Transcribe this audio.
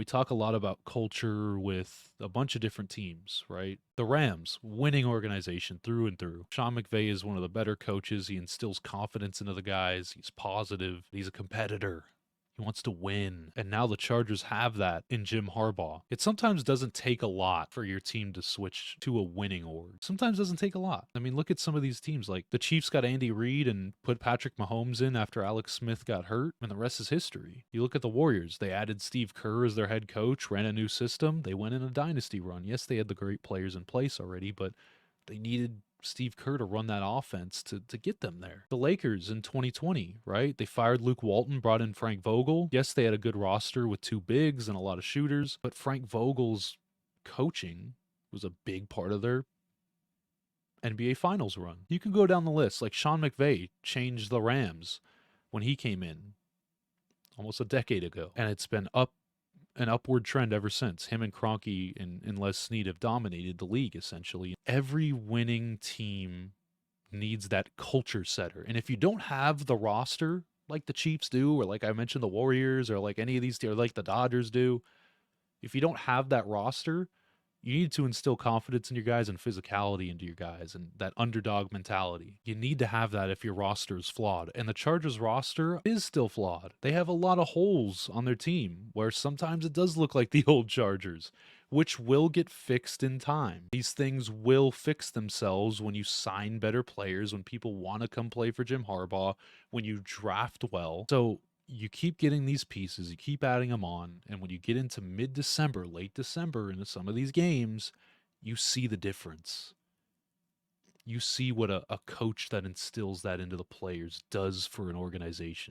We talk a lot about culture with a bunch of different teams, right? The Rams, winning organization through and through. Sean McVay is one of the better coaches. He instills confidence into the guys. He's positive. He's a competitor. He wants to win. And now the Chargers have that in Jim Harbaugh. It sometimes doesn't take a lot for your team to switch to a winning org. Sometimes doesn't take a lot. I mean, look at some of these teams. Like the Chiefs got Andy Reid and put Patrick Mahomes in after Alex Smith got hurt, and the rest is history. You look at the Warriors. They added Steve Kerr as their head coach, ran a new system. They went in a dynasty run. Yes, they had the great players in place already, but they needed Steve Kerr to run that offense to get them there. The Lakers in 2020, right? They fired Luke Walton, brought in Frank Vogel. Yes, they had a good roster with two bigs and a lot of shooters, but Frank Vogel's coaching was a big part of their NBA Finals run. You can go down the list. Like Sean McVay changed the Rams when he came in almost a decade ago, and it's been an upward trend ever since. Him and Kroenke and Les Snead have dominated the league, essentially. Every winning team needs that culture setter. And if you don't have the roster like the Chiefs do, or like I mentioned, the Warriors, or like any of these, or like the Dodgers do, if you don't have that roster, you need to instill confidence in your guys and physicality into your guys and that underdog mentality. You need to have that if your roster is flawed. And the Chargers roster is still flawed. They have a lot of holes on their team where sometimes it does look like the old Chargers, which will get fixed in time. These things will fix themselves when you sign better players, when people want to come play for Jim Harbaugh, when you draft well. So you keep getting these pieces, you keep adding them on, and when you get into mid-December, late December into some of these games, you see the difference. You see what a coach that instills that into the players does for an organization.